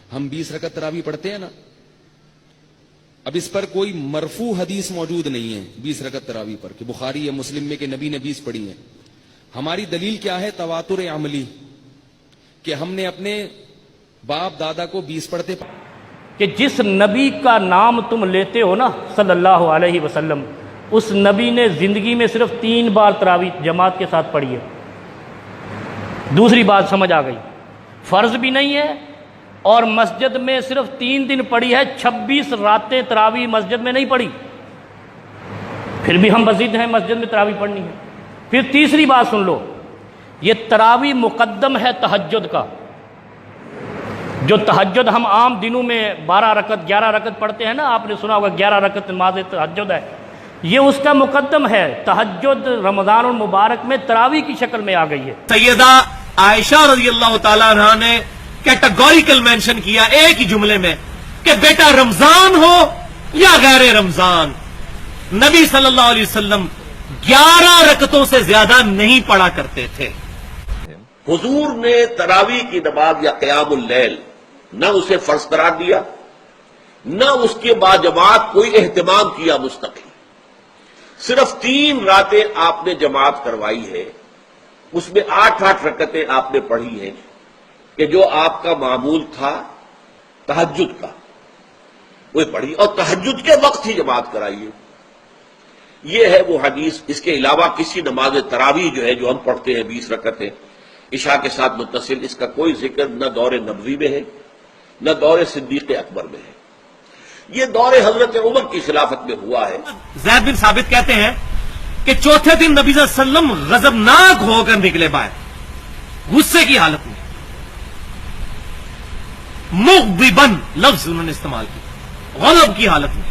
ہم 20 رکعت تراویح پڑھتے ہیں نا. اب اس پر کوئی مرفوع حدیث موجود نہیں ہے 20 رکعت تراویح پر کہ بخاری یا مسلم میں کہ نبی نے 20 پڑھی ہیں. ہماری دلیل کیا ہے؟ تواتر عملی کہ ہم نے اپنے باپ دادا کو 20 پڑھتے کہ جس نبی کا نام تم لیتے ہو نا صلی اللہ علیہ وسلم، اس نبی نے زندگی میں صرف 3 بار تراویح جماعت کے ساتھ پڑھی ہے. دوسری بات سمجھ آ گئی، فرض بھی نہیں ہے اور مسجد میں صرف 3 دن پڑھی ہے، 26 راتیں تراویح مسجد میں نہیں پڑھی. پھر بھی ہم مسجد ہیں، مسجد میں تراویح پڑھنی ہے. پھر تیسری بات سن لو، یہ تراویح مقدم ہے تہجد کا. جو تہجد ہم عام دنوں میں 12 رکعت 11 رکعت پڑھتے ہیں نا، آپ نے سنا ہوگا 11 رکعت نماز تہجد ہے، یہ اس کا مقدم ہے. تہجد رمضان المبارک میں تراویح کی شکل میں آ گئی ہے. سیدہ عائشہ رضی اللہ تعالیٰ عنہ نے کیٹیگوریکل مینشن کیا ایک ہی جملے میں کہ بیٹا رمضان ہو یا غیر رمضان، نبی صلی اللہ علیہ وسلم 11 رکعتوں سے زیادہ نہیں پڑھا کرتے تھے. حضور نے تراویح کی نماز یا قیام اللیل نہ اسے فرض قرار دیا، نہ اس کے بعد جماعت کوئی اہتمام کیا مستقل. صرف 3 راتیں آپ نے جماعت کروائی ہے، اس میں 8 رکعتیں آپ نے پڑھی ہیں کہ جو آپ کا معمول تھا تہجد کا وہ پڑھی، اور تہجد کے وقت ہی جماعت کرائی ہے. یہ ہے وہ حدیث. اس کے علاوہ کسی نماز تراویح جو ہے جو ہم پڑھتے ہیں 20 رکعتیں عشاء کے ساتھ متصل، اس کا کوئی ذکر نہ دور نبوی میں ہے نہ دور صدیق اکبر میں ہے. یہ دور حضرت عمر کی خلافت میں ہوا ہے. زید بن ثابت کہتے ہیں کہ چوتھے دن نبی صلی اللہ علیہ وسلم غضبناک ہو کر نکلے باہر، غصے کی حالت میں، مغضباً لفظ انہوں نے استعمال کیا، غضب کی حالت میں.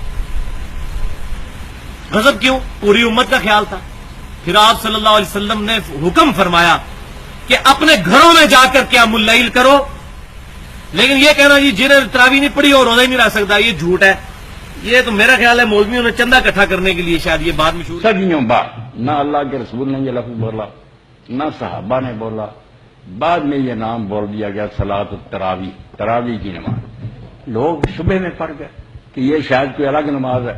غضب کیوں؟ پوری امت کا خیال تھا. پھر آپ صلی اللہ علیہ وسلم نے حکم فرمایا کہ اپنے گھروں میں جا کر قیام اللیل کرو. لیکن یہ کہنا جی جنہیں تراویح نہیں پڑھی اور روزہ ہی نہیں رہ سکتا، یہ جھوٹ ہے. یہ تو میرا خیال ہے مولویوں نے چندہ اکٹھا کرنے کے لیے شاید یہ بات مشہور. صدیوں بعد نہ اللہ کے رسول نے یہ لفظ بولا، نہ صحابہ نے بولا، بعد میں یہ نام بول دیا گیا صلاۃ التراویح، تراویح کی نماز. لوگ شبہ میں پڑ گئے کہ یہ شاید کوئی الگ نماز ہے.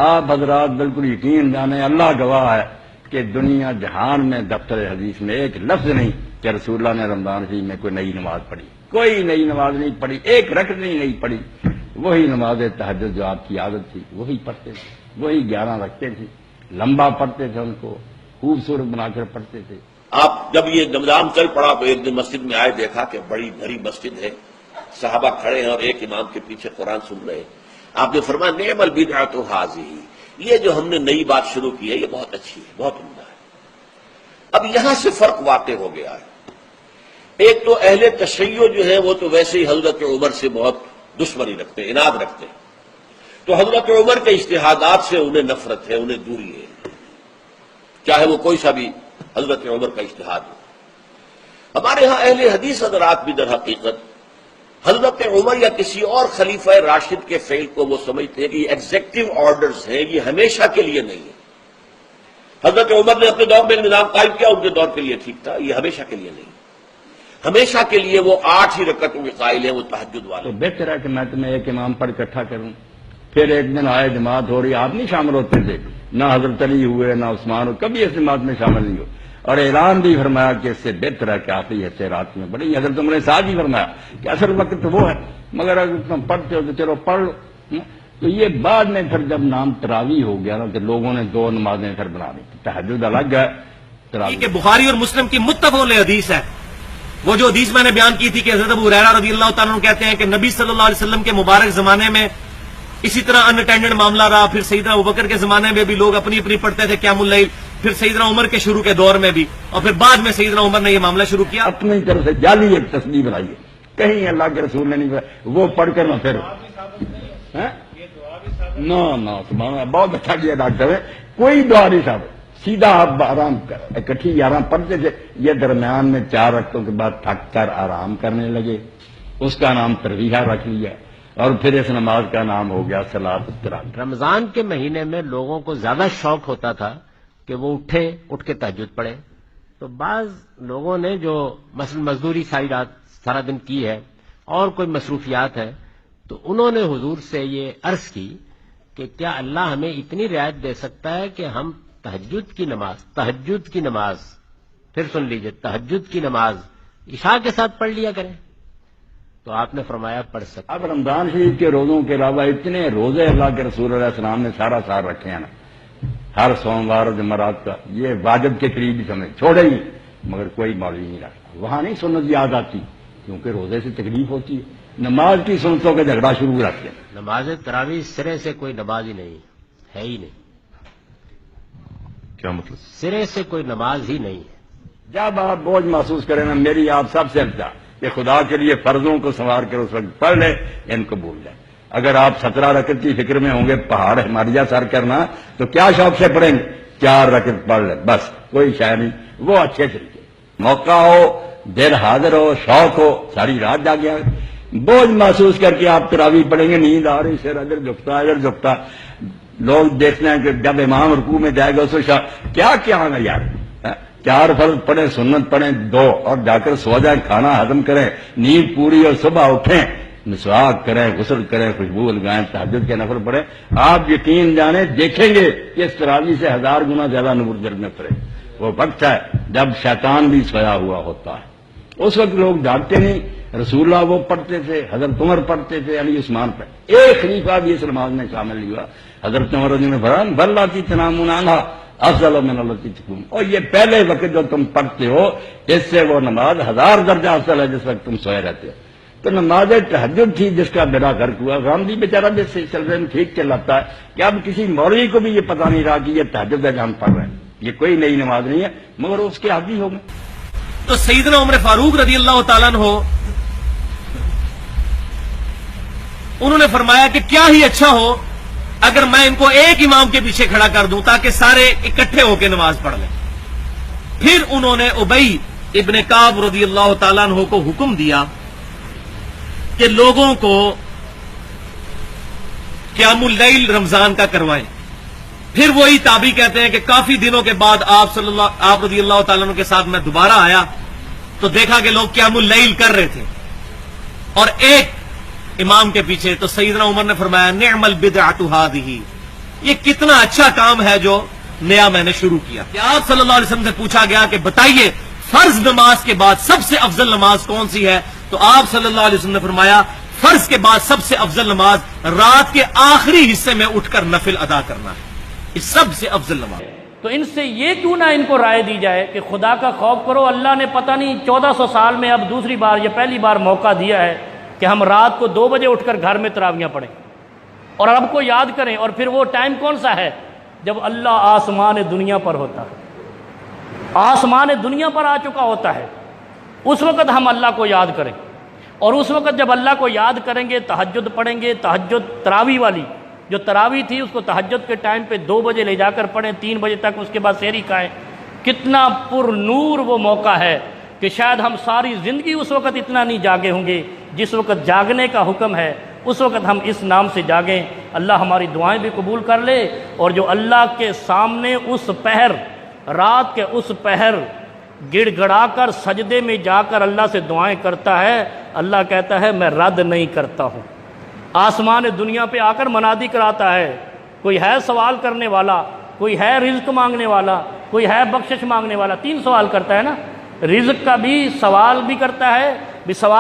آپ حضرات بالکل یقین جانے، اللہ گواہ ہے کہ دنیا جہان میں دفتر حدیث میں ایک لفظ نہیں کہ رسول اللہ نے رمضان شریف میں کوئی نئی نماز پڑھی. کوئی نئی نماز نہیں پڑھی، ایک رکعت نہیں پڑھی. وہی نماز تہجد جو آپ کی عادت تھی وہی پڑھتے تھے، وہی 11 رکھتے تھے، لمبا پڑھتے تھے، ان کو خوبصورت بنا کر پڑھتے تھے. آپ جب یہ نظام چل پڑا تو ایک دن مسجد میں آئے، دیکھا کہ بڑی بھری مسجد ہے، صحابہ کھڑے ہیں اور ایک امام کے پیچھے قرآن سن رہے ہیں. آپ نے فرمایا نعم البدعۃ ھذہ، یہ جو ہم نے نئی بات شروع کی ہے یہ بہت اچھی ہے، بہت عمدہ ہے. اب یہاں سے فرق واقع ہو گیا ہے. ایک تو اہل تشیع جو ہیں وہ تو ویسے ہی حضرت عمر سے بہت دشمنی رکھتے ہیں، عناد رکھتے ہیں، تو حضرت عمر کے اجتہادات سے انہیں نفرت ہے، انہیں دوری ہے، چاہے وہ کوئی سا بھی حضرت عمر کا اجتہاد ہو. ہمارے ہاں اہل حدیث حضرات بھی در حقیقت حضرت عمر یا کسی اور خلیفہ راشد کے فعل کو وہ سمجھتے ہیں کہ یہ ایگزیکٹو آرڈرز ہیں، یہ ہمیشہ کے لیے نہیں ہے. حضرت عمر نے اپنے دور میں نظام قائم کیا، ان کے دور کے لیے ٹھیک تھا، یہ ہمیشہ کے لیے نہیں. ہمیشہ کے لیے وہ 8 ہی رکعتوں کے قائل ہیں، وہ تہجد والے. تو بہتر ہے کہ میں تمہیں ایک امام پر اکٹھا کروں. پھر ایک دن آئے جماعت ہو رہی، آپ نہیں شامل ہوتے تھے، نہ حضرت علی ہوئے نہ عثمان ہوئے، کبھی اس جماعت میں شامل نہیں ہو. اور اعلان بھی فرمایا کہ اس سے بہتر ہے کہ آپ ہی ایسے رات میں پڑھی. حضرت عمر نے ساتھ ہی فرمایا کہ اصل وقت تو وہ ہے، مگر اگر تم پڑھتے ہو تو چلو پڑھ لو. تو یہ بعد میں پھر جب نام تراویح ہو گیا نا تو لوگوں نے 2 نمازیں پھر بنا دی. تہجد الگ ہے، تراویح. کہ بخاری اور مسلم کی متفق علیہ حدیث ہے، وہ جو حدیث میں نے بیان کی تھی کہ حضرت ابو ہریرہ رضی اللہ تعالیٰ عنہ کہتے ہیں کہ نبی صلی اللہ علیہ وسلم کے مبارک زمانے میں اسی طرح ان اٹینڈنٹ معاملہ رہا. پھر سیدنا ابوبکر کے زمانے میں بھی لوگ اپنی اپنی پڑھتے تھے قیام اللیل، پھر سیدنا عمر کے شروع کے دور میں بھی، اور پھر بعد میں سیدنا عمر نے یہ معاملہ شروع کیا. اپنی طرف سے جعلی ایک تصدیق بنائی ہے، کہیں اللہ کے رسول نے نہیں بنایا. وہ پڑھ کر نہ پھر نہ سبحان اللہ، بہت اچھا کیا ڈاکٹر ہے. کوئی دعا نہیں صاحب، سیدھا آپ آرام کر. اکٹھی 11 پڑھتے تھے، یہ درمیان میں 4 رکعتوں کے بعد تھک کر آرام کرنے لگے، اس کا نام ترویح رکھ لیا، اور پھر اس نماز کا نام ہو گیا صلاۃ التراویح. رمضان کے مہینے میں لوگوں کو زیادہ شوق ہوتا تھا کہ وہ اٹھ کے تہجد پڑھے. تو بعض لوگوں نے جو مثلا مزدوری ساری رات سارا دن کی ہے اور کوئی مصروفیات ہے، تو انہوں نے حضور سے یہ عرض کی کہ کیا اللہ ہمیں اتنی رعایت دے سکتا ہے کہ ہم تہجد کی نماز پھر سن لیجئے، تہجد کی نماز عشاء کے ساتھ پڑھ لیا کریں؟ تو آپ نے فرمایا پڑھ سکتے۔ اب رمضان شریف کے روزوں کے علاوہ اتنے روزے اللہ کے رسول علیہ السلام نے سارا سال رکھے ہیں نا، ہر سوموار اور جمعرات کا، یہ واجب کے قریب ہی سمجھ چھوڑے ہی، مگر کوئی مولوی نہیں رکھتا۔ وہاں نہیں سنت یاد آتی کیونکہ روزے سے تکلیف ہوتی ہے، نماز کی سنتوں کا جھگڑا شروع رکھتے ہیں۔ نماز تراویح سرے سے کوئی نماز ہی نہیں ہے ہی نہیں، کیا مطلب؟ سرے سے کوئی نماز ہی نہیں ہے۔ جب آپ بوجھ محسوس کریں نا، میری آپ سب سے افضل کہ خدا کے لیے فرضوں کو سنوار کر اس وقت پڑھ لے، ان کو بھول جائیں۔ اگر آپ 17 رکعت کی فکر میں ہوں گے پہاڑ ہمالیہ سر کرنا، تو کیا شوق سے پڑھیں گے؟ 4 رکعت پڑھ لیں بس، کوئی شے نہیں، وہ اچھے طریقے موقع ہو، دل حاضر ہو، شوق ہو، ساری رات جاگے بوجھ محسوس کر کے آپ تراویح پڑھیں گے، نیند آ رہی، سر ادھر جھکتا ادھر جھکتا، لوگ دیکھتے ہیں کہ جب امام رکوع میں جائے گا اس کو کیا ہے یار، 4 فرض پڑھیں، سنت پڑھیں 2، اور جا کر سو جائیں، کھانا ہضم کریں، نیند پوری، اور صبح اٹھیں، مسواک کریں، غسل کریں، خوشبو لگائیں، تہجد کے نفل پڑھیں، آپ یقین جانیں دیکھیں گے کہ اس تراویح سے 1000 گنا زیادہ نور دل میں پڑے۔ وہ وقت ہے جب شیطان بھی سویا ہوا ہوتا ہے، اس وقت لوگ جاگتے نہیں۔ رسول اللہ وہ پڑھتے تھے، حضرت عمر پڑھتے تھے، علی عثمان پہ ایک خلیفہ بھی اس نماز میں شامل نہیں ہوا۔ حضرت عمر رضی اللہ عنہ نے بلا کی تنامون عنہا افضل من التی تکون، اور یہ پہلے وقت جو تم پڑھتے ہو اس سے وہ نماز 1000 درجہ افضل ہے جس وقت تم سوئے رہتے ہو۔ تو نماز تہجد تھی جس کا بیڑا غرق ہوا، غامدی بیچارہ جس سے چل رہے میں ٹھیک چلاتا ہے کہ اب کسی مولوی کو بھی یہ پتہ نہیں رہا کہ یہ تہجد ہے جو ہم پڑھ رہے ہیں، یہ کوئی نئی نماز نہیں ہے، مگر اس کے عادی ہو گئے۔ تو سیدنا عمر فاروق رضی اللہ تعالیٰ عنہ انہوں نے فرمایا کہ کیا ہی اچھا ہو اگر میں ان کو ایک امام کے پیچھے کھڑا کر دوں تاکہ سارے اکٹھے ہو کے نماز پڑھ لیں۔ پھر انہوں نے ابی ابن کعب رضی اللہ تعالیٰ عنہ کو حکم دیا کہ لوگوں کو قیام اللیل رمضان کا کروائیں۔ پھر وہی تابعی کہتے ہیں کہ کافی دنوں کے بعد آپ رضی اللہ تعالیٰ عنہ کے ساتھ میں دوبارہ آیا تو دیکھا کہ لوگ قیام اللیل کر رہے تھے اور ایک امام کے پیچھے۔ تو سیدنا عمر نے فرمایا نعم البدعۃ ھذہ، یہ کتنا اچھا کام ہے جو نیا میں نے شروع کیا۔ کہ آپ صلی اللہ علیہ وسلم سے پوچھا گیا کہ بتائیے فرض نماز کے بعد سب سے افضل نماز کون سی ہے؟ تو آپ صلی اللہ علیہ وسلم نے فرمایا فرض کے بعد سب سے افضل نماز رات کے آخری حصے میں اٹھ کر نفل ادا کرنا ہے، یہ سب سے افضل نماز۔ تو ان سے یہ کیوں نہ ان کو رائے دی جائے کہ خدا کا خوف کرو، اللہ نے پتہ نہیں 1400 سال میں اب دوسری بار یا پہلی بار موقع دیا ہے کہ ہم رات کو 2 بجے اٹھ کر گھر میں تراویحاں پڑھیں اور رب کو یاد کریں۔ اور پھر وہ ٹائم کون سا ہے؟ جب اللہ آسمان دنیا پر ہوتا ہے، آسمان دنیا پر آ چکا ہوتا ہے، اس وقت ہم اللہ کو یاد کریں۔ اور اس وقت جب اللہ کو یاد کریں گے، تہجد پڑھیں گے، تہجد تراویح والی جو تراویح تھی اس کو تہجد کے ٹائم پہ 2 بجے لے جا کر پڑھیں، 3 بجے تک، اس کے بعد سحری کھائیں۔ کتنا پر نور وہ موقع ہے کہ شاید ہم ساری زندگی اس وقت اتنا نہیں جاگے ہوں گے جس وقت جاگنے کا حکم ہے، اس وقت ہم اس نام سے جاگیں۔ اللہ ہماری دعائیں بھی قبول کر لے، اور جو اللہ کے سامنے اس پہر، رات کے اس پہر گڑ گڑا کر سجدے میں جا کر اللہ سے دعائیں کرتا ہے، اللہ کہتا ہے میں رد نہیں کرتا ہوں۔ آسمان دنیا پہ آ کر منادی کراتا ہے، کوئی ہے سوال کرنے والا، کوئی ہے رزق مانگنے والا، کوئی ہے بخشش مانگنے والا۔ 3 سوال کرتا ہے نا، رزق کا بھی سوال بھی کرتا ہے، بھی سوال